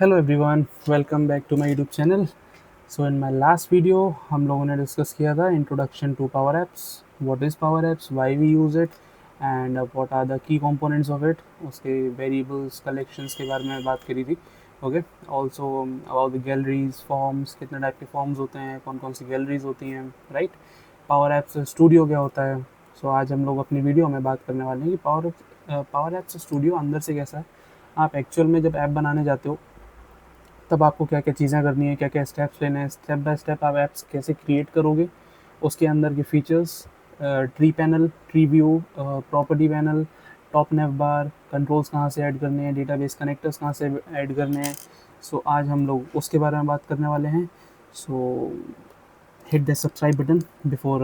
Hello everyone, welcome back to my YouTube channel. So in my last video हम लोगों ने discuss किया था introduction to Power Apps. What is power Apps, why we use it and what are the key components of it. उसके variables collections के बारे में बात करी थी। Okay, also about the galleries, forms, कितने टाइप के फॉर्म्स होते हैं, कौन कौन सी गैलरीज होती हैं, राइट। पावर एप्स स्टूडियो क्या होता है। सो आज हम लोग अपनी वीडियो में बात करने वाले हैं कि पावर एप्स स्टूडियो अंदर से कैसा है। आप एक्चुअल में जब ऐप बनाने जाते हो तब आपको क्या क्या चीज़ें करनी है, क्या क्या स्टेप्स लेने हैं, स्टेप बाय स्टेप आप ऐप्स कैसे क्रिएट करोगे, उसके अंदर के features, tree panel, tree view, property panel, top nav bar, controls कहाँ से ऐड करने हैं, डेटाबेस कनेक्टर्स कहाँ से ऐड करने हैं। सो आज हम लोग उसके बारे में बात करने वाले हैं। सो hit the subscribe button before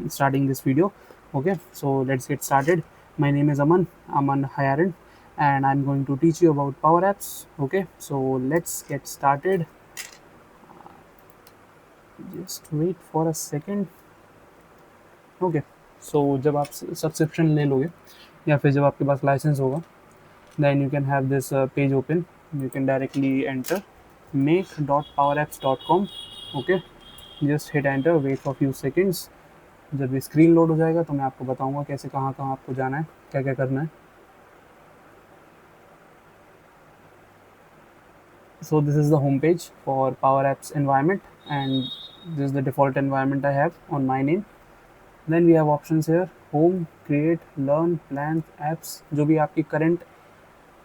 starting this video. Okay, so let's get started. My name is Aman Hayaran, and I'm going to teach you about power apps. Okay, so let's get started. Just wait for a second. Okay, so जब आप subscription ले लोगे या फिर जब आपके पास licence होगा, then you can have this page open. You can directly enter make.powerapps.com. Okay, just hit enter, wait for few seconds. जब ये स्क्रीन लोड हो जाएगा तो मैं आपको बताऊंगा कैसे कहाँ कहाँ आपको जाना है, क्या क्या करना है। So this is the home page for Power Apps environment, and this is the default environment I have on my name. Then we have options here: home, create, learn, plans, apps। जो भी आपकी current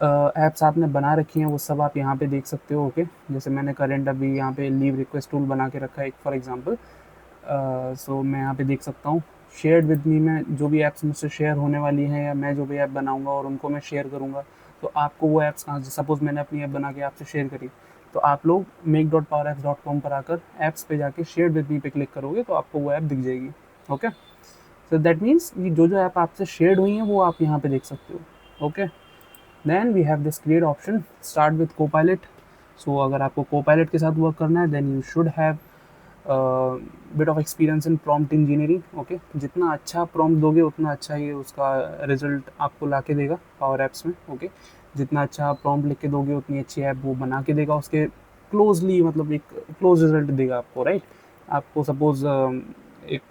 apps आपने बना रखी हैं वो सब आप यहाँ पे देख सकते हो। ओके, जैसे मैंने करंट अभी यहाँ पे लीव रिक्वेस्ट टूल बना के रखा है एक फॉर एग्जांपल। सो मैं यहाँ पे देख सकता हूँ शेयर्ड विद मी में जो भी ऐप्स मुझसे शेयर होने वाली हैं, या मैं जो भी ऐप बनाऊँगा और उनको मैं शेयर करूँगा, तो आपको वो ऐप्स कहाँ से, सपोज़ मैंने अपनी ऐप बना के आपसे शेयर करी, तो आप लोग make.powerapps.com पर आकर ऐप्स पे जाके शेयर विद मी पे क्लिक करोगे तो आपको वो ऐप दिख जाएगी। ओके, सो दैट मीन्स जो जो ऐप आपसे शेयर हुई हैं वो आप यहाँ पे देख सकते हो। Okay, then we have this create option, start with Copilot. So अगर आपको कोपायलट के साथ वर्क करना है then you should have bit of experience in prompt engineering. Okay, जितना अच्छा प्रॉम्प्ट दोगे उतना अच्छा ही उसका रिजल्ट आपको ला के देगा पावर एप्स में। ओके, जितना अच्छा आप प्रॉम्प्ट लिख के दोगे उतनी अच्छी ऐप वो बना के देगा, उसके क्लोजली, मतलब एक क्लोज रिजल्ट देगा आपको, राइट। आपको सपोज एक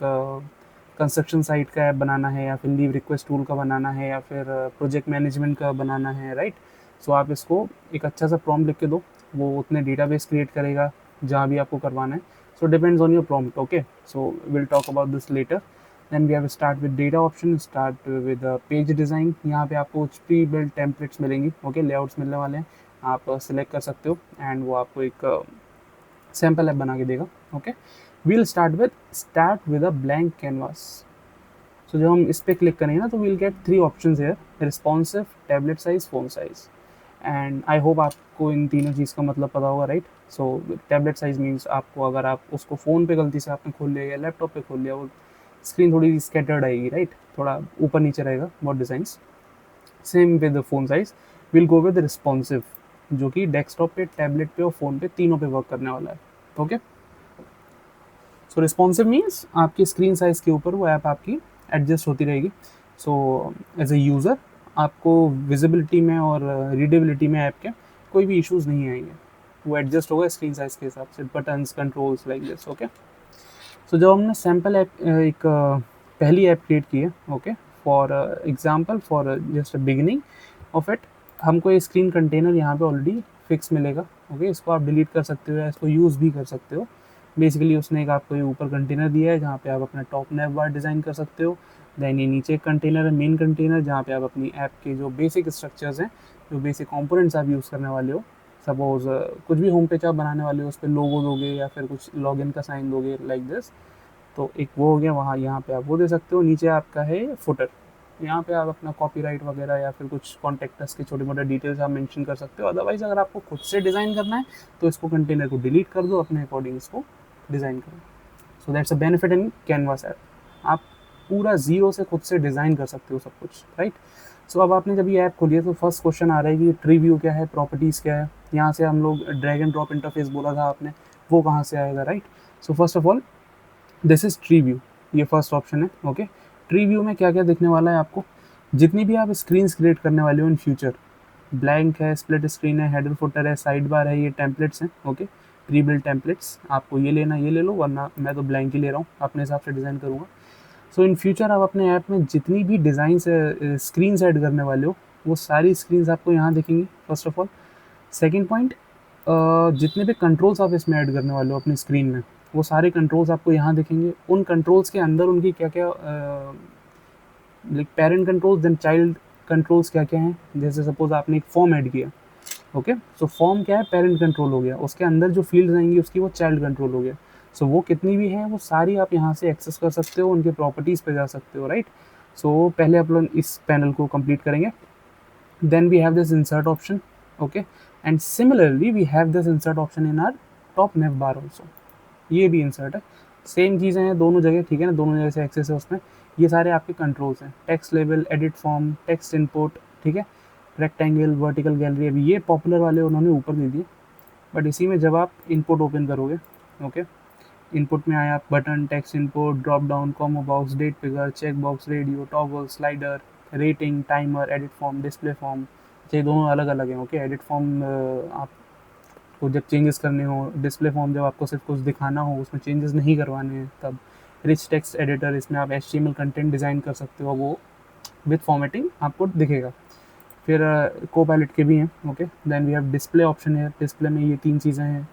कंस्ट्रक्शन साइट का ऐप बनाना है, या फिर लीव रिक्वेस्ट टूल का बनाना है, या फिर प्रोजेक्ट मैनेजमेंट का बनाना है, राइट। सो आप इसको एक अच्छा सा प्रॉम्प्ट लिख के दो, वो उतने डेटाबेस क्रिएट करेगा जहाँ भी आपको करवाना है। So depends on your prompt. Okay, so we'll talk about this later. Then we have start with data option, start with page design। यहाँ पे आपको कुछ प्री बिल्ड टेम्पलेट्स मिलेंगी। ओके, लेआउट्स मिलने वाले हैं, आप सिलेक्ट कर सकते हो एंड वो आपको एक सैम्पल ऐप बना के देगा। Okay, we'll start with a blank canvas. So जब हम इस पर क्लिक करेंगे ना तो वील गेट 3 ऑप्शन है: responsive, tablet size, phone size. And I hope आपको इन तीनों चीज़ का मतलब पता होगा, right. So tablet size means आपको, अगर आप उसको फ़ोन पे गलती से आपने खोल लिया या लैपटॉप पे खोल लिया, वो स्क्रीन थोड़ी स्कैटर्ड आएगी, राइट, थोड़ा ऊपर नीचे रहेगा बहुत designs. Same with phone size, will go with responsive, जो कि डेस्कटॉप पे, टैबलेट पे और फ़ोन पे तीनों पे वर्क करने वाला है। ओके, सो रिस्पॉन्सिव मीन्स आपकी स्क्रीन साइज़ के ऊपर वो ऐप आपकी एडजस्ट होती रहेगी। सो एज ए यूज़र आपको विजिबिलिटी में और रीडेबिलिटी में ऐप के कोई भी इश्यूज़ नहीं आएंगे, वो एडजस्ट होगा स्क्रीन साइज़ के हिसाब से, buttons, controls like this. Okay, so जब हमने सैम्पल ऐप एक पहली ऐप क्रिएट की है, okay, for example, for just beginning of it, हमको ये स्क्रीन कंटेनर यहाँ पे ऑलरेडी फिक्स मिलेगा। ओके, इसको आप डिलीट कर सकते हो या इसको यूज़ भी कर सकते हो। बेसिकली उसने एक आपको ये ऊपर कंटेनर दिया है जहाँ पे आप अपना टॉप नेव बार डिज़ाइन कर सकते हो। देन ये नीचे एक कंटेनर है, मेन कंटेनर, जहाँ पे आप अपनी ऐप के जो बेसिक स्ट्रक्चर्स हैं, जो बेसिक कंपोनेंट्स आप यूज़ करने वाले हो, सपोज कुछ भी होम पेज आप बनाने वाले हो उस पर लोगो दोगे या फिर कुछ लॉगिन का साइन दोगे लाइक दिस, तो एक वो हो गया वहाँ, यहाँ पे आप वो दे सकते हो। नीचे आपका है फुटर, यहाँ पे आप अपना कॉपीराइट वगैरह या फिर कुछ कॉन्टेक्टस के छोटे मोटे डिटेल्स आप मेंशन कर सकते हो। अदरवाइज़ अगर आपको खुद से डिज़ाइन करना है तो इसको कंटेनर को डिलीट कर दो, अपने अकॉर्डिंग इसको डिज़ाइन करो। So that's a benefit in canvas app, आप पूरा ज़ीरो से खुद से डिज़ाइन कर सकते हो सब कुछ, राइट। सो अब आपने जब ये ऐप खोली है तो फर्स्ट क्वेश्चन आ रहा है कि ट्री व्यू क्या है, प्रॉपर्टीज़ क्या है। यहाँ से हम लोग ड्रैग एंड ड्रॉप इंटरफेस बोला था आपने, वो कहाँ से आएगा, right. So first of all this is tree view, ये फर्स्ट ऑप्शन है। ओके, ट्री व्यू में क्या क्या दिखने वाला है आपको, जितनी भी आप स्क्रीन क्रिएट करने वाले हो इन फ्यूचर, ब्लैंक है, स्प्लिट स्क्रीन है, हेडर फुटर है, साइड बार है, ये टेम्पलेट्स हैं। ओके, प्री बिल्ड टेम्पलेट्स, आपको ये लेना ये ले लो, वरना मैं तो ब्लैंक ही ले रहा हूँ, अपने हिसाब से डिज़ाइन करूँगा। सो इन फ्यूचर आप अपने ऐप में जितनी भी डिज़ाइन से स्क्रीन ऐड करने वाले हो, वो सारी स्क्रीन्स आपको यहाँ दिखेंगी, first of all. Second point, जितने भी कंट्रोल्स आप इसमें ऐड करने वाले हो अपनी स्क्रीन में, वो सारे कंट्रोल्स आपको यहाँ दिखेंगे। उन कंट्रोल्स के अंदर उनकी क्या क्या like parent controls, then child controls क्या क्या हैं। जैसे सपोज आपने एक फॉर्म ऐड किया, ओके, सो फॉर्म क्या है, पेरेंट कंट्रोल हो गया, उसके अंदर जो फील्ड्स आएंगी उसकी वो चाइल्ड कंट्रोल हो गया। सो वो कितनी भी हैं वो सारी आप यहाँ से एक्सेस कर सकते हो, उनके प्रॉपर्टीज़ पे जा सकते हो, राइट। सो पहले आप लोग इस पैनल को कंप्लीट करेंगे, then we have this insert option, okay, and similarly we have this insert option in our top nav bar also। ये भी इंसर्ट है, सेम चीज़ें हैं दोनों जगह, ठीक है ना, दोनों जगह से एक्सेस है उसमें। ये सारे आपके कंट्रोल्स हैं, text label, edit form, text input, ठीक है, रेक्टेंगल, वर्टिकल गैलरी। अभी ये पॉपुलर वाले उन्होंने ऊपर दे दिए, बट इसी में जब आप इनपुट ओपन करोगे, ओके, इनपुट में आया button, text input, drop down, combo box, date picker, check box, radio, toggle, slider, rating, timer, edit form, display form. ये दोनों अलग अलग हैं, ओके। एडिट फॉर्म आपको जब चेंजेस करने हो, डिस्प्ले फॉर्म जब आपको सिर्फ कुछ दिखाना हो, उसमें चेंजेस नहीं करवाने हैं तब। रिच टेक्स्ट एडिटर, इसमें आप HTML कंटेंट डिज़ाइन कर सकते हो, वो विथ फॉर्मेटिंग आपको दिखेगा। फिर को पायलट के भी हैं, okay. Then we have display option है, डिस्प्ले में ये 3 चीज़ें हैं।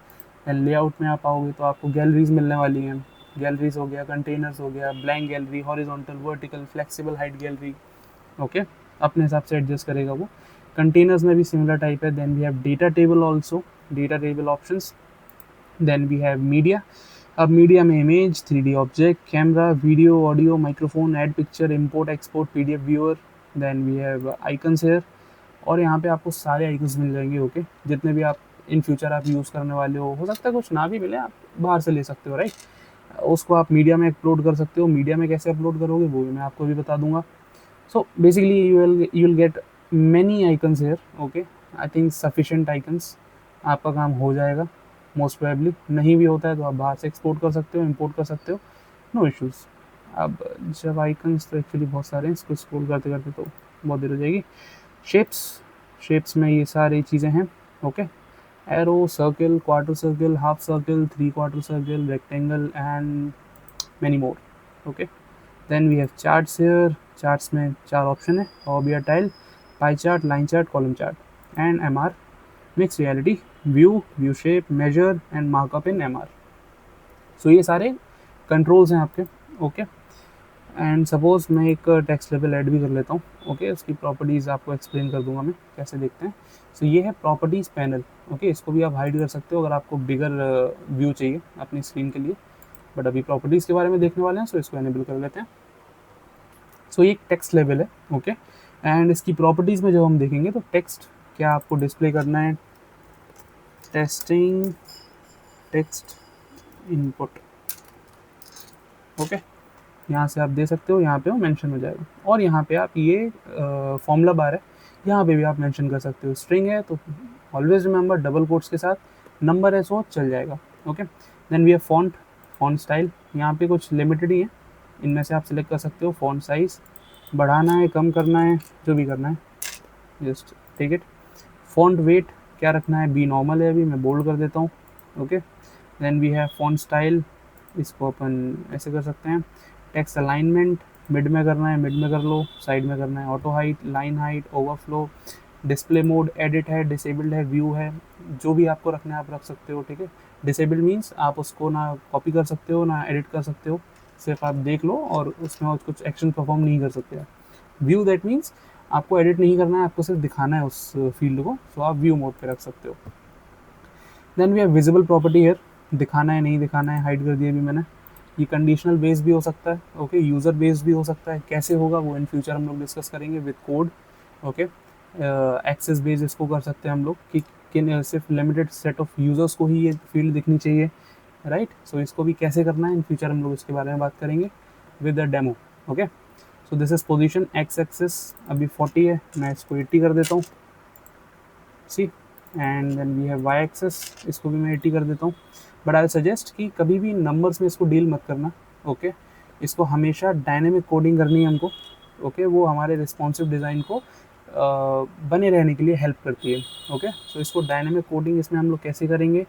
एंड लेआउट में आप आओगे तो आपको गैलरीज मिलने वाली हैं। गैलरीज हो गया, कंटेनर्स हो गया, blank gallery, horizontal, vertical, flexible height gallery, okay, अपने हिसाब से एडजस्ट करेगा वो। कंटेनर्स में भी सिमिलर टाइप है। Then we have data table also, data table options. Then we have media. अब मीडिया में image, 3D object, camera, video, audio, microphone, add picture, import, export, PDF viewer. Then we have icons here, और यहाँ पे आपको सारे icons मिल जाएंगे, okay, जितने भी आप इन फ्यूचर आप यूज़ करने वाले हो सकता है कुछ ना भी मिले, आप बाहर से ले सकते हो, राइट। उसको आप मीडिया में अपलोड कर सकते हो। मीडिया में कैसे अपलोड करोगे वो भी मैं आपको भी बता दूंगा। So basically you will get many icons here, okay. I think sufficient icons, आपका काम हो जाएगा मोस्ट प्रोबेबली। नहीं भी होता है तो आप बाहर से एक्सपोर्ट कर सकते हो, इंपोर्ट कर सकते हो, नो इश्यूज़। अब जब आइकन्स तो एक्चुअली बहुत सारे हैं, इसको स्क्रॉल करते करते तो बहुत देर हो जाएगी। शेप्स में ये सारी चीज़ें हैं, okay. Arrow, circle, quarter circle, half circle, 3/4 circle, rectangle, and many more, okay. Then we have charts here. Charts में 4 ऑप्शन है, power BI tile, pie chart, line chart, column chart, and MR, mix reality, view shape, measure, and markup in MR। So ये सारे controls हैं आपके, okay. And suppose मैं एक text level add भी कर लेता हूँ, ओके। उसकी प्रॉपर्टीज़ आपको एक्सप्लेन कर दूंगा मैं कैसे देखते हैं। सो ये है प्रॉपर्टीज़ पैनल, ओके। इसको भी आप हाइड कर सकते हो अगर आपको बिगर व्यू चाहिए अपनी स्क्रीन के लिए, बट अभी प्रॉपर्टीज़ के बारे में देखने वाले हैं, सो इसको एनेबल कर लेते हैं। सो ये एक टेक्स्ट लेवल है, ओके। एंड इसकी प्रॉपर्टीज़ में जब हम देखेंगे तो टेक्स्ट क्या आपको डिस्प्ले करना है, टेस्टिंग टेक्स्ट इनपुट, ओके। यहाँ से आप दे सकते हो, यहाँ पे वो मेंशन हो जाएगा। और यहाँ पे आप ये फॉर्मूला बार है, यहाँ पे भी आप मेंशन कर सकते हो। स्ट्रिंग है तो ऑलवेज रिमेंबर डबल कोट्स के साथ, नंबर है सो चल जाएगा, okay. Then we have font style, यहाँ पे कुछ लिमिटेड ही है, इनमें से आप सिलेक्ट कर सकते हो। फॉन्ट साइज़ बढ़ाना है, कम करना है, जो भी करना है just take it. Font weight क्या रखना है, बी नॉर्मल है, अभी मैं बोल्ड कर देता हूँ, okay. Then we have font style, इसको अपन ऐसे कर सकते हैं। टेक्स्ट अलाइनमेंट, मिड में करना है मिड में कर लो, साइड में करना है auto height, line height, overflow, display mode, edit है, डिसेबल्ड है, व्यू है, जो भी आपको रखना है आप रख सकते हो, ठीक है। डिसेबल्ड मीन्स आप उसको ना कॉपी कर सकते हो ना एडिट कर सकते हो, सिर्फ आप देख लो और उसमें कुछ एक्शन परफॉर्म नहीं कर सकते आप। व्यू दैट मीन्स आपको एडिट नहीं करना है, आपको सिर्फ दिखाना है उस फील्ड को, तो आप व्यू मोड पे रख सकते हो। Then we have visible property here, दिखाना है नहीं दिखाना है, हाइड कर दिया भी मैंने। ये कंडीशनल बेस भी हो सकता है, ओके, यूज़र बेस भी हो सकता है। कैसे होगा वो इन फ्यूचर हम लोग डिस्कस करेंगे with code, okay. Access base इसको कर सकते हैं हम लोग कि किन सिर्फ लिमिटेड सेट ऑफ यूज़र्स को ही ये फील्ड दिखनी चाहिए, राइट। सो इसको भी कैसे करना है इन फ्यूचर हम लोग इसके बारे में बात करेंगे with the demo, okay. So this is position, X axis अभी 40 है, मैं इसको 80 कर देता हूँ, see. And then we have Y axis, इसको भी मैं 80 कर देता हूँ। बट आई सजेस्ट कि कभी भी नंबर्स में इसको डील मत करना, ओके। इसको हमेशा डायनेमिक कोडिंग करनी है हमको, ओके। वो हमारे रिस्पॉन्सिव डिज़ाइन को बने रहने के लिए हेल्प करती है। ओके, सो इसको डायनेमिक कोडिंग इसमें हम लोग कैसे करेंगे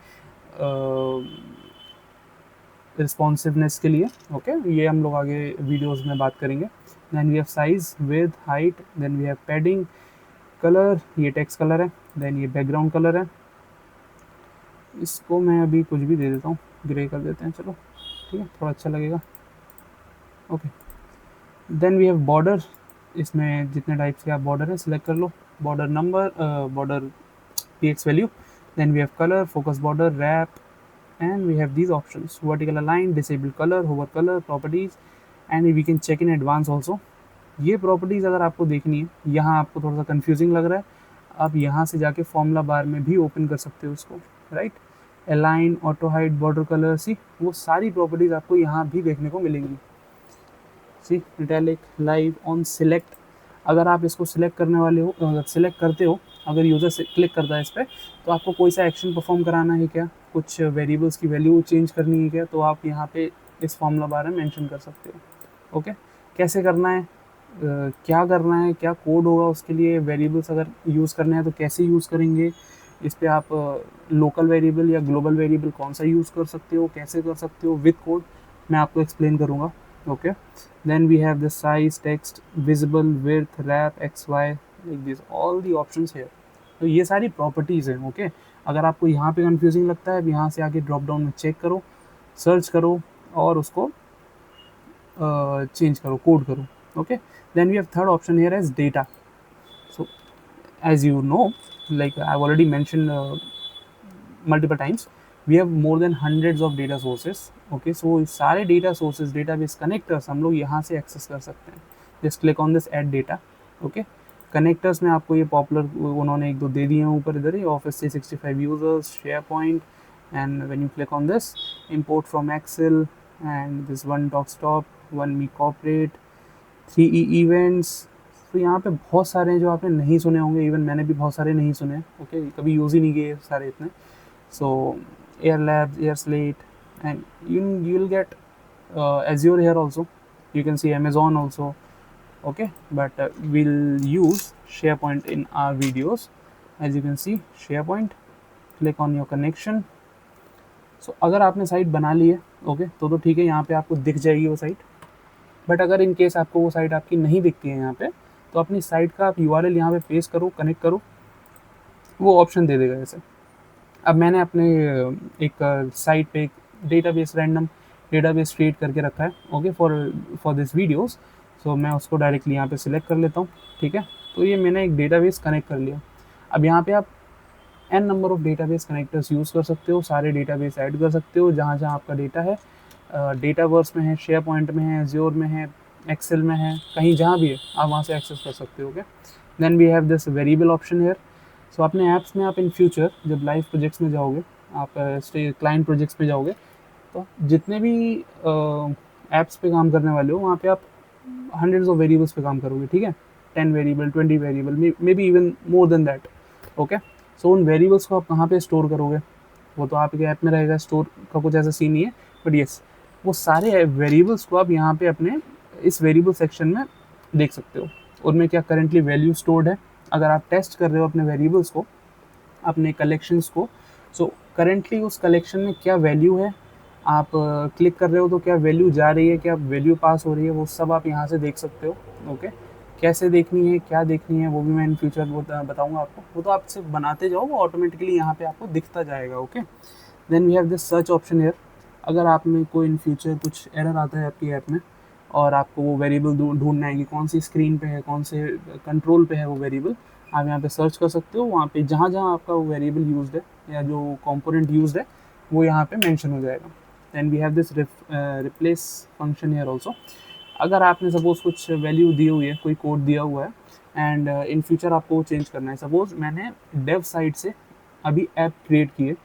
रिस्पॉन्सिवनेस के लिए। ओके, ये हम लोग आगे वीडियोस में बात करेंगे। Then we have size, width, height, then we have padding, colour, ये टेक्स्ट कलर है, देन ये बैकग्राउंड कलर है। इसको मैं अभी कुछ भी दे देता हूँ, ग्रे कर देते हैं, चलो ठीक है, थोड़ा अच्छा लगेगा। Okay, then we have border, इसमें जितने टाइप्स के आप बॉर्डर है सिलेक्ट कर लो, border number, border px value, then we have color, focus border, wrap, and we have these options: vertical align, disable color, hover color, properties, and we can check in advance also। ये properties अगर आपको देखनी है, यहाँ आपको थोड़ा सा confusing लग रहा है, आप यहाँ से जाके फॉर्मूला बार में भी ओपन कर सकते हो उसको, right. Align, auto hide, border colour, see वो सारी प्रॉपर्टीज़ आपको यहाँ भी देखने को मिलेंगी। See italic, live, on, select, अगर आप इसको सिलेक्ट करने वाले हो, अगर सिलेक्ट करते हो, अगर यूज़र से क्लिक करता है इस पर, तो आपको कोई सा एक्शन परफॉर्म कराना है क्या, कुछ वेरिएबल्स की वैल्यू चेंज करनी है क्या, तो आप यहाँ पे इस फॉर्मूला बार में मेंशन कर सकते हो। ओके, कैसे करना है, क्या करना है, क्या कोड होगा उसके लिए, वेरिएबल्स अगर यूज़ करना है तो कैसे यूज़ करेंगे, इस पर आप लोकल वेरिएबल या ग्लोबल वेरिएबल कौन सा यूज़ कर सकते हो, कैसे कर सकते हो विद कोड, मैं आपको एक्सप्लेन करूँगा। Okay, then we have the size, text, visible, width, wrap, xy, like this, all the options here। तो ये सारी प्रॉपर्टीज़ हैं। ओके, अगर आपको यहाँ पे कंफ्यूजिंग लगता है, यहाँ से आके ड्रॉप डाउन में चेक करो, सर्च करो और उसको चेंज करो, कोड करो। Okay, then we have third option here as data. So as you know, like I've already mentioned multiple times, we have more than hundreds of data sources। okay, so सारे data sources, database connectors हम लोग यहाँ से access कर सकते हैं। just click on this add data। okay, connectors में आपको ये पॉपुलर उन्होंने एक दो दे दिए हैं ऊपर इधर ही, office 365 users, SharePoint, and when you click on this, import from Excel, and this one talk stop, one me corporate, 3E events. तो यहाँ पे बहुत सारे हैं जो आपने नहीं सुने होंगे, इवन मैंने भी बहुत सारे नहीं सुने। ओके, कभी यूज़ ही नहीं किए सारे इतने। so air labs, air slate, and you will get Azure here also, you can see Amazon also। okay, but we'll use SharePoint in our videos। as you can see SharePoint, click on your connection। so अगर आपने site बना ली है, okay, तो ठीक है, यहाँ पे आपको दिख जाएगी वो साइट। बट अगर इन केस आपको वो साइट आपकी नहीं दिखती है यहाँ पे, तो अपनी साइट का आप URL यहाँ पे पेस्ट करो, कनेक्ट करो, वो ऑप्शन दे देगा ऐसे। अब मैंने अपने एक साइट पे एक डेटाबेस, रैंडम डेटाबेस क्रिएट करके रखा है, ओके, फॉर दिस वीडियोस। सो मैं उसको डायरेक्टली यहाँ पे सिलेक्ट कर लेता हूँ, ठीक है। तो ये मैंने एक डेटाबेस कनेक्ट कर लिया। अब यहाँ पे आप n number of database connectors use कर सकते हो, सारे डेटाबेस ऐड कर सकते हो जहाँ जहाँ आपका डेटा है, डेटावर्स में है, शेयरपॉइंट में है, एज्योर में है, एक्सेल में है, कहीं जहाँ भी है आप वहाँ से एक्सेस कर सकते हो। Okay, then we have this variable option here. So अपने ऐप्स में आप इन फ्यूचर जब लाइव प्रोजेक्ट्स में जाओगे, आप क्लाइंट प्रोजेक्ट्स में जाओगे, तो जितने भी ऐप्स पे काम करने वाले हो, वहाँ पे आप हंड्रेड्स ऑफ वेरिएबल्स पे काम करोगे, ठीक है, 10 variable, 20 variable, maybe even more then that. Okay, so उन वेरिएबल्स को आप कहाँ पे स्टोर करोगे, वो तो आपके ऐप में रहेगा, स्टोर का कुछ ऐसा सीन नहीं है, बट येस, वो सारे वेरिएबल्स को आप यहाँ पे अपने इस वेरिएबल सेक्शन में देख सकते हो, उनमें क्या करेंटली वैल्यू स्टोर्ड है। अगर आप टेस्ट कर रहे हो अपने वेरिएबल्स को, अपने कलेक्शंस को, सो करेंटली उस कलेक्शन में क्या वैल्यू है, आप क्लिक कर रहे हो तो क्या वैल्यू जा रही है, क्या वैल्यू पास हो रही है, वो सब आप यहाँ से देख सकते हो। ओके, कैसे देखनी है, क्या देखनी है, वो भी मैं इन फ्यूचर बताऊँगा आपको, वो तो आप सिर्फ बनाते जाओ, वो ऑटोमेटिकली यहाँ पे आपको दिखता जाएगा। Okay, then we have this search option here. अगर आप में कोई इन फ्यूचर कुछ एरर आता है आपकी ऐप में और आपको वो वेरिएबल ढूंढना है कि कौन सी स्क्रीन पे है, कौन से कंट्रोल पे है वो वेरिएबल, आप यहाँ पे सर्च कर सकते हो। वहाँ पे जहाँ जहाँ आपका वो वेरिएबल यूज्ड है या जो कंपोनेंट यूज्ड है, वो यहाँ पे मेंशन हो जाएगा। Then we have this replace function here also. अगर आपने सपोज कुछ वैल्यू दी हुई है, कोई कोड दिया हुआ है, एंड इन फ्यूचर आपको वो चेंज करना है, सपोज मैंने डेव साइट से अभी ऐप क्रिएट की है,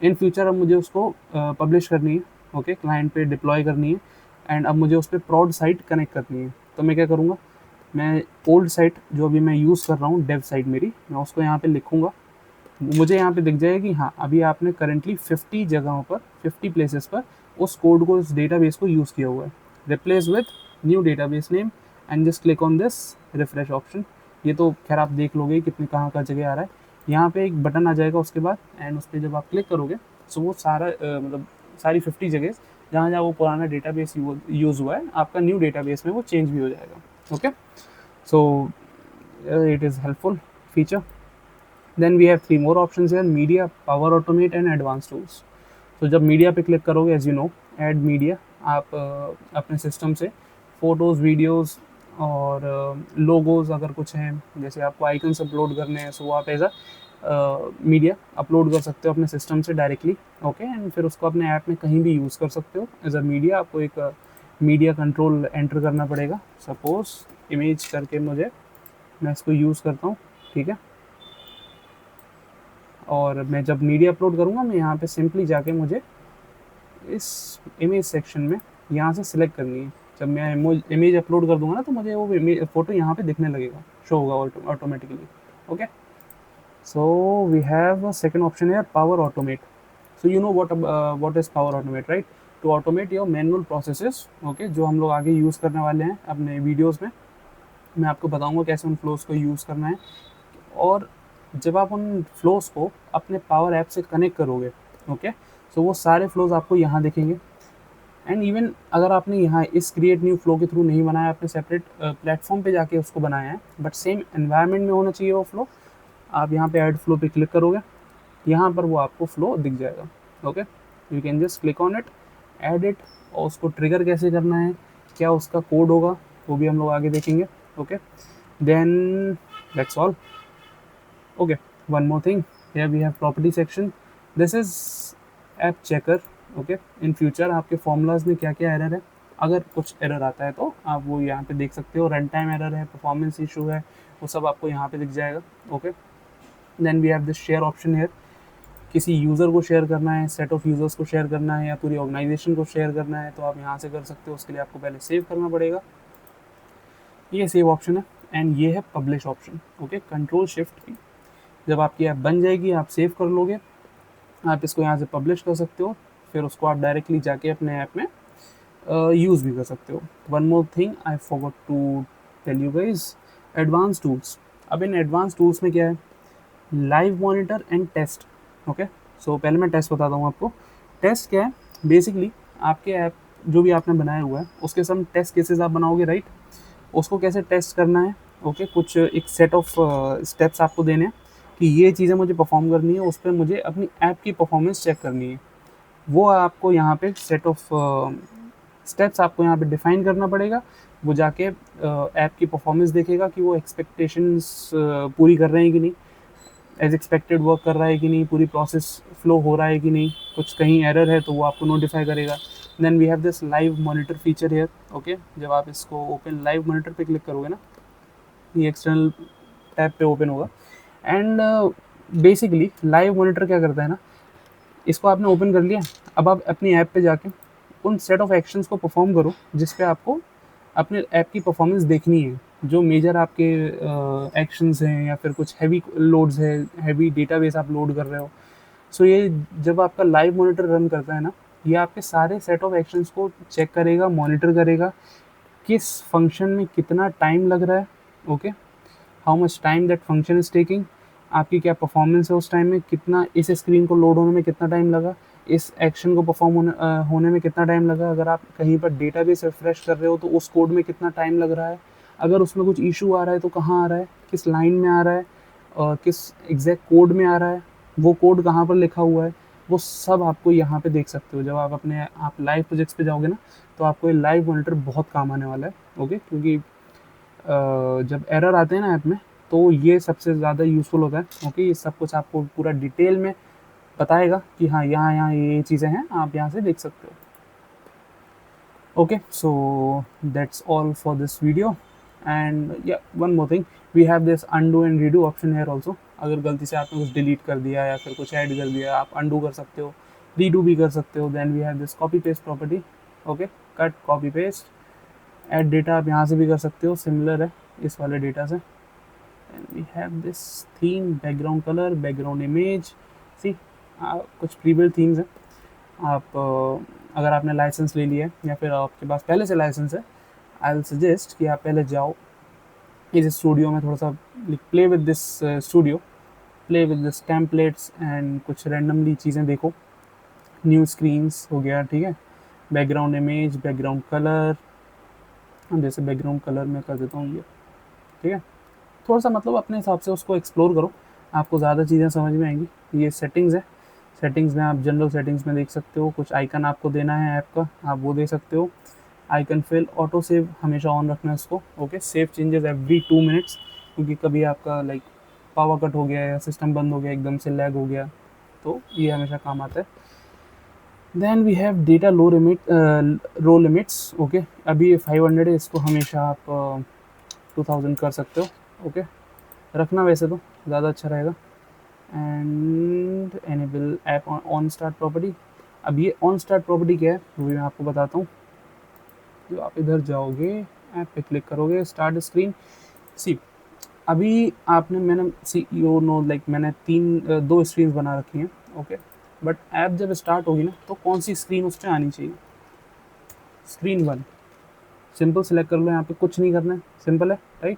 इन फ्यूचर अब मुझे उसको पब्लिश करनी है, ओके, क्लाइंट पे डिप्लॉय करनी है, एंड अब मुझे उस पर प्रॉड साइट कनेक्ट करनी है। तो मैं क्या करूँगा, मैं ओल्ड साइट जो अभी मैं यूज़ कर रहा हूँ, डेव साइट मेरी, मैं उसको यहाँ पे लिखूँगा, मुझे यहाँ पे दिख जाएगा कि हाँ, अभी आपने करेंटली 50 जगहों पर, 50 प्लेसेस पर उस कोड को, इस डेटाबेस को यूज़ किया हुआ है। Replace with new database name, and just click on this refresh option. ये तो खैर आप देख लोगे कितने कहाँ जगह आ रहा है। यहाँ पे एक बटन आ जाएगा उसके बाद, एंड उस पर जब आप क्लिक करोगे सो वो सारा मतलब सारी 50 जगह जहाँ जहाँ वो पुराना डेटाबेस यूज़ हुआ है आपका न्यू डेटाबेस में वो चेंज भी हो जाएगा। Okay, so it is helpful feature. Then we have 3 more options here: media, power automate and advanced tools. तो जब मीडिया पे क्लिक करोगे, as you know, add media, आप अपने सिस्टम से फोटोज़, वीडियोस और लोगोज अगर कुछ हैं, जैसे आपको आइकन्स अपलोड करने हैं, सो वो आप एज अ मीडिया अपलोड कर सकते हो अपने सिस्टम से डायरेक्टली। ओके, एंड फिर उसको अपने ऐप में कहीं भी यूज़ कर सकते हो एज अ मीडिया। आपको एक मीडिया कंट्रोल एंटर करना पड़ेगा, सपोज इमेज करके मैं इसको यूज़ करता हूँ, ठीक है। और मैं जब मीडिया अपलोड करूँगा, मैं यहाँ पे सिंपली जाके मुझे इस इमेज सेक्शन में यहाँ से सिलेक्ट करनी है। जब मैं इमेज अपलोड कर दूंगा ना, तो मुझे वो इमेज फोटो यहाँ पे दिखने लगेगा, शो होगा automatically. Okay, so we have second option है power automate. So you know what is power automate, right? To automate your manual processes. Okay, जो हम लोग आगे यूज़ करने वाले हैं अपने वीडियोज़ में। मैं आपको बताऊँगा कैसे उन फ्लोज को यूज़ करना है। और जब आप उन फ्लोज को अपने पावर ऐप से कनेक्ट करोगे, ओके, सो वो सारे फ्लोज आपको यहाँ दिखेंगे। एंड इवन अगर आपने यहाँ इस क्रिएट न्यू फ्लो के थ्रू नहीं बनाया, आपने सेपरेट प्लेटफॉर्म पे जाके उसको बनाया है, बट सेम एनवायरनमेंट में होना चाहिए वो फ्लो, आप यहाँ पे ऐड फ्लो पे क्लिक करोगे, यहाँ पर वो आपको फ्लो दिख जाएगा। Okay, you can just click on it, add it, और उसको ट्रिगर कैसे करना है, क्या उसका कोड होगा, वो भी हम लोग आगे देखेंगे। Okay, then that's all. Okay, one more thing. Here we have property section. This is app checker. Okay, in future आपके formulas में क्या क्या एरर है, अगर कुछ एरर आता है तो आप वो यहाँ पे देख सकते हो। रन टाइम एरर है, परफॉर्मेंस इशू है, वो सब आपको यहाँ पे दिख जाएगा। Okay, then we have this share option है। किसी यूज़र को शेयर करना है, सेट ऑफ यूज़र्स को शेयर करना है, या पूरी ऑर्गेनाइजेशन को शेयर करना है, तो आप यहाँ से कर सकते हो। उसके लिए आपको पहले सेव करना पड़ेगा, ये सेव ऑप्शन है। एंड ये है publish option. Okay, control shift की, जब आपकी ऐप बन जाएगी, आप सेव कर लोगे, आप इसको यहाँ से पब्लिश कर सकते हो, फिर उसको आप डायरेक्टली जाके अपने ऐप में यूज़ भी कर सकते हो। One more thing I forgot to tell you guys, advance tools. अब इन एडवांस टूल्स में क्या है, live monitor and test. Okay, so पहले मैं टेस्ट बताता हूँ आपको। टेस्ट क्या है, बेसिकली आपके ऐप जो भी आपने बनाया हुआ है उसके सब टेस्ट केसेस आप बनाओगे, राइट? उसको कैसे टेस्ट करना है, ओके, कुछ एक सेट ऑफ स्टेप्स आपको देने हैं कि ये चीज़ें मुझे परफॉर्म करनी है, उस पर मुझे अपनी ऐप की परफॉर्मेंस चेक करनी है। वो आपको यहाँ पे सेट ऑफ स्टेप्स आपको यहाँ पे डिफाइन करना पड़ेगा। वो जाके ऐप की परफॉर्मेंस देखेगा कि वो एक्सपेक्टेशंस पूरी कर रहे हैं कि नहीं, एज एक्सपेक्टेड वर्क कर रहा है कि नहीं, पूरी प्रोसेस फ्लो हो रहा है कि नहीं, कुछ कहीं एरर है तो वो आपको नोटिफाई करेगा। Then we have this live monitor feature here. Okay, जब आप इसको ओपन लाइव मॉनिटर पे क्लिक करोगे ना, ये एक्सटर्नल टैब पे ओपन होगा। एंड बेसिकली लाइव मॉनिटर क्या करता है ना, इसको आपने ओपन कर लिया, अब आप अपनी ऐप पे जाके उन सेट ऑफ एक्शंस को परफॉर्म करो जिस पे आपको अपने ऐप की परफॉर्मेंस देखनी है। जो मेजर आपके एक्शंस हैं, या फिर कुछ हैवी लोड्स है, हैवी डेटाबेस आप लोड कर रहे हो, सो ये जब आपका लाइव मॉनिटर रन करता है ना, ये आपके सारे सेट ऑफ एक्शंस को चेक करेगा, मॉनिटर करेगा, किस फंक्शन में कितना टाइम लग रहा है। Okay, how much time that function is taking, आपकी क्या परफॉर्मेंस है उस टाइम में, कितना इस स्क्रीन को लोड होने में कितना टाइम लगा, इस एक्शन को परफॉर्म होने में कितना टाइम लगा, अगर आप कहीं पर डेटाबेस रिफ्रेश कर रहे हो तो उस कोड में कितना टाइम लग रहा है, अगर उसमें कुछ इशू आ रहा है तो कहाँ आ रहा है, किस लाइन में आ रहा है, किस एग्जैक्ट कोड में आ रहा है, वो कोड कहाँ पर लिखा हुआ है, वो सब आपको यहाँ पे देख सकते हो। जब आप लाइव प्रोजेक्ट्स पे जाओगे ना, तो आपको ये लाइव मॉनिटर बहुत काम आने वाला है। ओके, क्योंकि जब एरर आते हैं ना ऐप में, तो ये सबसे ज़्यादा यूज़फुल होता है। ओके, ये सब कुछ आपको पूरा डिटेल में बताएगा कि हाँ यहाँ यहाँ ये चीज़ें हैं, आप यहाँ से देख सकते हो। Okay, so that's all for this video. And या one more thing, we have this undo and redo option here also. अगर गलती से आपने कुछ डिलीट कर दिया या फिर कुछ ऐड कर दिया, आप अंडू कर सकते हो, रीडू भी कर सकते हो। Then we have this copy paste property. Okay, cut, copy paste, add data आप यहाँ से भी कर सकते हो, सिमिलर है इस वाले डेटा से। And we have this theme, background colour, background image. See कुछ प्रीबिल्ट थीम्स हैं। आप अगर आपने लाइसेंस ले लिया है या फिर आपके पास पहले से लाइसेंस है, आई विल सजेस्ट कि आप पहले जाओ इस स्टूडियो में थोड़ा सा play with this studio, play with this templates and कुछ रैंडमली चीज़ें देखो। न्यू स्क्रीन्स हो गया, ठीक है, बैकग्राउंड इमेज, बैकग्राउंड कलर, जैसे बैकग्राउंड कलर मैं कर देता हूँ ये, ठीक है। थोड़ा सा मतलब अपने हिसाब से उसको एक्सप्लोर करो, आपको ज़्यादा चीज़ें समझ में आएंगी। ये सेटिंग्स है, सेटिंग्स में आप जनरल सेटिंग्स में देख सकते हो, कुछ आइकन आपको देना है ऐप का, आप वो दे सकते हो। आइकन फिल, ऑटो सेव हमेशा ऑन रखना है उसको, okay. Save changes every 2 minutes, क्योंकि कभी आपका लाइक पावर कट हो गया या सिस्टम बंद हो गया, एकदम से लैग हो गया, तो ये हमेशा काम आता है। Then we have data row limit, row limits, okay. अभी ये 500 है, इसको हमेशा आप 2000 कर सकते हो, ओके। रखना वैसे तो ज़्यादा अच्छा रहेगा। And enable app on start property. अब ये ऑन स्टार्ट प्रॉपर्टी क्या है वो भी मैं आपको बताता हूँ। जो आप इधर जाओगे, ऐप पे क्लिक करोगे, स्टार्ट स्क्रीन, सी अभी आपने, मैंने सी यू नो लाइक मैंने दो स्क्रीन बना रखी हैं, ओके। बट ऐप जब स्टार्ट होगी ना, तो कौन सी स्क्रीन उस पर आनी चाहिए? स्क्रीन 1, सिंपल सेलेक्ट कर लो, यहाँ पे कुछ नहीं करना है, सिंपल है, right.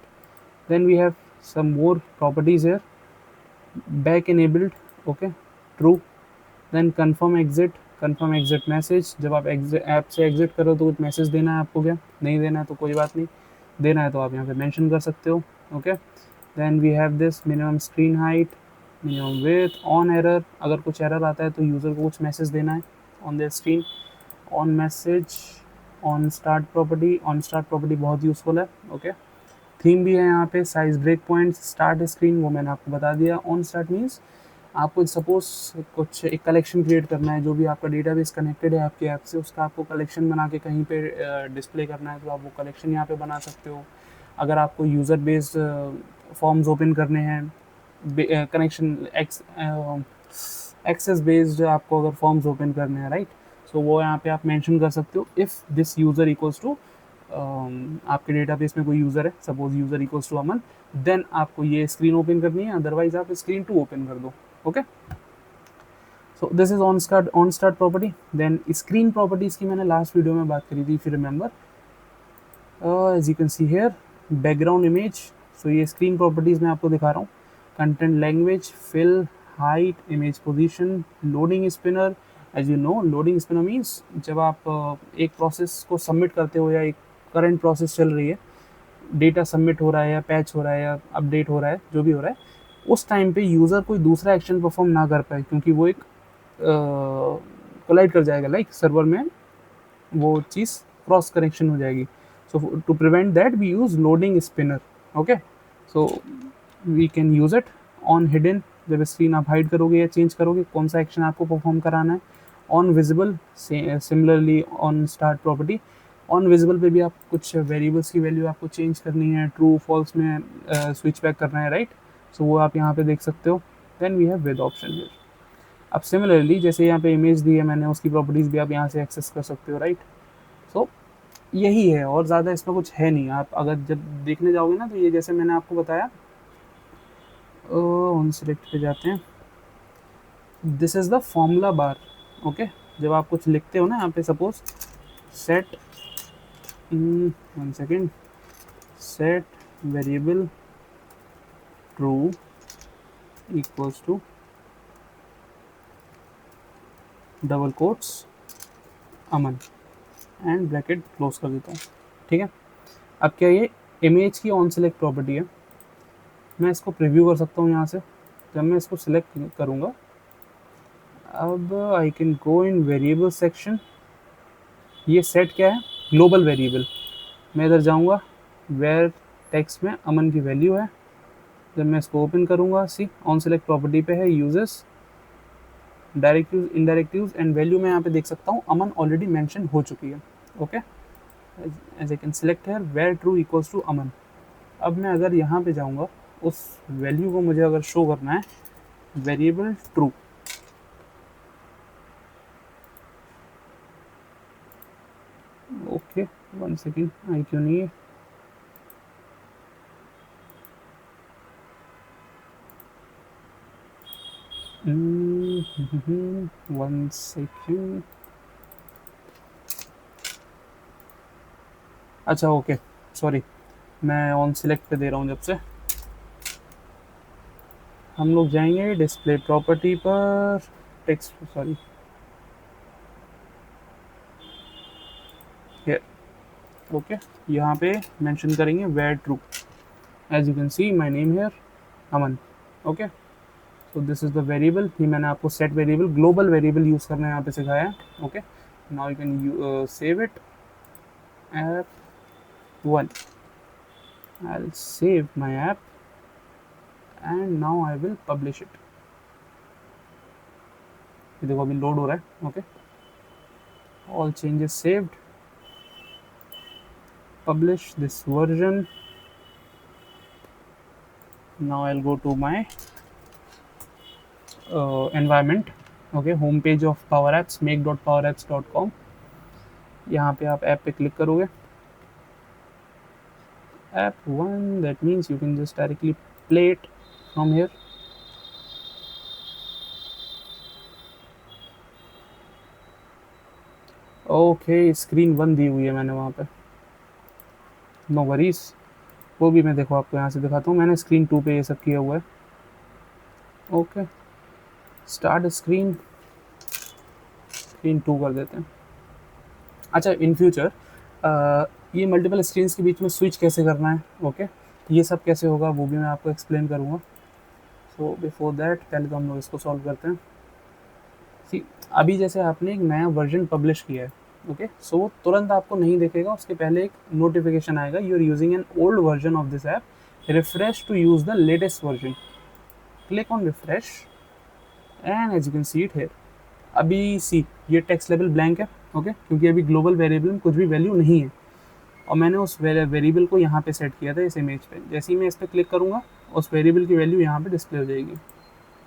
Then we have some more properties here, back enabled, okay, true. Then confirm exit message, जब आप ऐप से एग्जिट करो तो कुछ मैसेज देना है आपको, क्या नहीं देना है तो कोई बात नहीं, देना है तो आप यहाँ पे मेंशन कर सकते हो, okay. Then we have this minimum screen height, minimum width, on error, अगर कुछ एरर आता है तो यूज़र को कुछ मैसेज देना है on their screen, on message, on start property बहुत यूज़फुल है, ओके। थीम भी है यहाँ पे, size break points, start screen वो मैंने आपको बता दिया। ऑन स्टार्ट मीन्स आपको सपोज कुछ एक कलेक्शन क्रिएट करना है, जो भी आपका डेटाबेस कनेक्टेड है आपके ऐप से, उसका आपको कलेक्शन बना के कहीं पे डिस्प्ले करना है, तो आप वो कलेक्शन यहाँ पे बना सकते हो। अगर आपको यूज़र बेस्ड फॉर्म्स ओपन करने हैं, कनेक्शन एक्सेस बेस्ड आपको अगर फॉर्म्स ओपन करने हैं, राइट, सो वो यहाँ पे आप मेंशन कर सकते हो, if this user equals to, आपके डेटाबेस में कोई यूज़र है, suppose user equals to Aman, then आपको ये स्क्रीन ओपन करनी है, अदरवाइज आप स्क्रीन 2 ओपन कर दो, okay. So this is on start property. Then screen properties की मैंने लास्ट वीडियो में बात करी थी, if you remember. As you can see here, background image, so ये स्क्रीन प्रॉपर्टीज़ मैं आपको दिखा रहा हूँ। Content language, fill, height, image position, loading spinner. As you know, loading spinner means जब आप एक प्रोसेस को सबमिट करते हो या एक करंट प्रोसेस चल रही है, डेटा सबमिट हो रहा है या पैच हो रहा है या अपडेट हो रहा है, जो भी हो रहा है, उस टाइम पे यूज़र कोई दूसरा एक्शन परफॉर्म ना कर पाए, क्योंकि वो एक कोलाइड कर जाएगा, लाइक सर्वर में वो चीज़ क्रॉस कनेक्शन हो जाएगी। So to prevent that we use loading spinner, okay. So we can use it on hidden, जब स्क्रीन आप हाइड करोगे या चेंज करोगे, कौन सा एक्शन आपको परफॉर्म कराना है। On visible, similarly on start property, on visible पे भी आप कुछ वेरिएबल्स की वैल्यू आपको चेंज करनी है, ट्रू फॉल्स में स्विच बैक करना है, राइट। सो वो आप यहाँ पे देख सकते हो। Then we have with option here. अब सिमिलरली जैसे यहाँ पे इमेज दी है मैंने, उसकी प्रॉपर्टीज़ भी आप यहाँ से एक्सेस कर सकते हो, राइट। सो यही है, और ज़्यादा इसमें कुछ है नहीं। आप अगर जब देखने जाओगे ना, तो ये जैसे मैंने आपको बताया, ऑन सेलेक्ट पे जाते हैं, this is the formula bar, okay. जब आप कुछ लिखते हो ना यहाँ पे, suppose set, one second, set variable true equals to double quotes Aman and bracket close कर देता हूँ, ठीक है। अब क्या ये इमेज की ऑन सेलेक्ट प्रॉपर्टी है, मैं इसको प्रीव्यू कर सकता हूँ यहाँ से। जब मैं इसको सिलेक्ट करूँगा, अब I can go in variable section. ये सेट क्या है? Global variable. मैं इधर जाऊँगा, वेयर टेक्स्ट में अमन की वैल्यू है। जब मैं इसको ओपन करूँगा, सी ऑन सेलेक्ट प्रॉपर्टी पे है uses, direct use, indirect use and value में यहाँ पे देख सकता हूँ अमन ऑलरेडी मेंशन हो चुकी है, okay. As I can select है where true equals to Aman. अब मैं अगर यहाँ पे जाऊँगा, उस वैल्यू को मुझे अगर शो करना है, variable true, okay, one second, आई क्यों नहीं है, वन सेकेंड, अच्छा ओके, सॉरी, मैं ऑन सिलेक्ट पे दे रहा हूँ जब से। हम लोग जाएंगे डिस्प्ले प्रॉपर्टी पर, टेक्स्ट सॉरी हियर, ओके। यहाँ पे मेंशन करेंगे where true, as you can see my name here Aman, okay. So this is the variable, ये मैंने आपको set variable, global variable use करना यहाँ पे सिखाया है, okay. Now you can save it, app 1, I'll save my app and now I will publish it। ये देखो अभी लोड हो रहा है, okay. all changes saved, publish this version। now I'll go to my environment, okay, home page of Power Apps, make.powerapps.com। यहाँ पे आप app पे क्लिक करोगे, app 1, that means you can just directly play it from here। Okay, screen 1 दी हुई है मैंने वहाँ पे, नो वरीज, वो भी मैं देखो आपको यहाँ से दिखाता हूँ, मैंने स्क्रीन 2 पे ये सब किया हुआ है, ओके। स्टार्ट स्क्रीन 2 कर देते हैं। अच्छा, इन फ्यूचर ये मल्टीपल स्क्रीन्स के बीच में स्विच कैसे करना है, ओके, ये सब कैसे होगा वो भी मैं आपको एक्सप्लेन करूँगा। सो बिफोर दैट पहले तो हम लोग इसको सॉल्व करते हैं। सी, अभी जैसे आपने एक नया वर्जन पब्लिश किया है, ओके, सो वो तुरंत आपको नहीं दिखेगा, उसके पहले एक नोटिफिकेशन आएगा, you are using an old version of this app, refresh to use the latest version. Click on refresh and as you can see it here, अभी सी ये टेक्स्ट लेवल ब्लैंक है, ओके, क्योंकि अभी ग्लोबल वेरिएबल में कुछ भी value नहीं है, और मैंने उस वेरिएबल को यहाँ पे सेट किया था इस इमेज पे। जैसे ही मैं इस पर क्लिक करूँगा उस वेरिएबल की वैल्यू यहाँ पे डिस्प्ले हो जाएगी,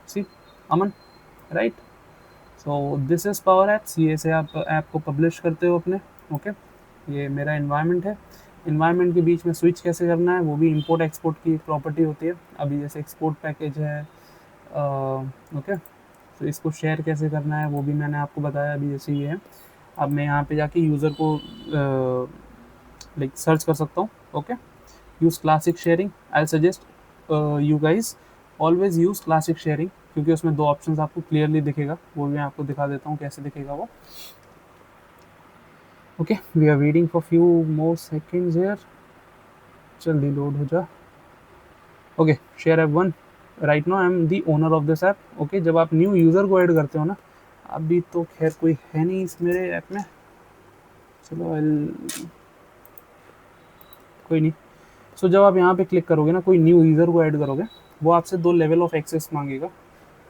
see Aman, right. So this is power apps, ये से आप ऐप को पब्लिश करते हो अपने, ओके। ये मेरा इन्वायरमेंट है, इन्वायरमेंट के बीच में स्विच कैसे करना है वो भी इंपोर्ट एक्सपोर्ट की प्रॉपर्टी होती है। अभी जैसे एक्सपोर्ट पैकेज है, ओके, तो इसको शेयर कैसे करना है वो भी मैंने आपको बताया अभी, जैसे ये है। अब मैं यहाँ पे जाके यूज़र को लाइक सर्च कर सकता हूँ, okay. Use classic sharing, I suggest you guys always use classic sharing, क्योंकि उसमें 2 ऑप्शंस आपको क्लियरली दिखेगा, वो भी मैं आपको दिखा देता हूँ कैसे दिखेगा वो, okay. We are waiting for few more seconds here, जल्दी लोड हो जा, okay. Share app 1, right now I am the owner of this app, okay. जब आप न्यू यूज़र को ऐड करते हो ना, अभी तो खैर कोई है नहीं इस मेरे ऐप में, चलो कोई नहीं। सो जब आप यहाँ पे क्लिक करोगे ना, कोई न्यू यूज़र को ऐड करोगे, वो आपसे 2 लेवल ऑफ एक्सेस मांगेगा,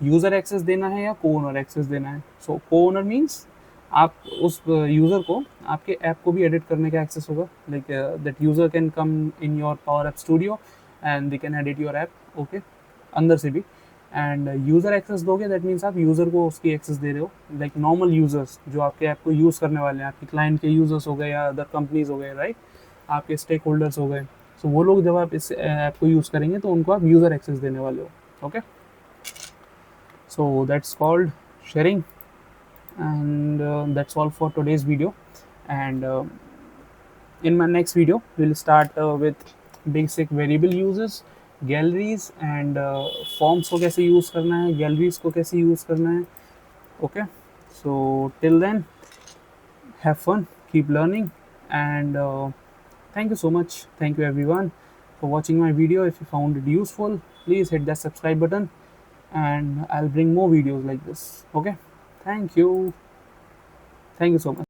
यूज़र एक्सेस देना है या को ओनर एक्सेस देना है। सो को ओनर मीन्स आप उस यूज़र को आपके ऐप को भी एडिट करने का एक्सेस होगा, like that user can come in your power app studio and they can edit your app, okay, अंदर से भी। एंड यूज़र एक्सेस दोगे दैट मीन्स आप यूज़र को उसकी एक्सेस दे रहे हो, लाइक नॉर्मल यूज़र्स जो आपके ऐप को यूज़ करने वाले हैं, आपके क्लाइंट के यूज़र्स हो गए या अदर कंपनीज हो गए, राइट, आपके स्टेक होल्डर्स हो गए। सो वो लोग जब आप इस ऐप को यूज़ करेंगे तो उनको आप यूज़र एक्सेस देने वाले हो, okay. So that's called sharing, and that's all for today's video, and in my next video we'll start with basic variable uses, galleries, and forms को कैसे use करना है, galleries को कैसे use करना है, okay। So till then, have fun, keep learning, and thank you so much, thank you everyone for watching my video. If you found it useful, please hit that subscribe button and I'll bring more videos like this, okay। Thank you so much.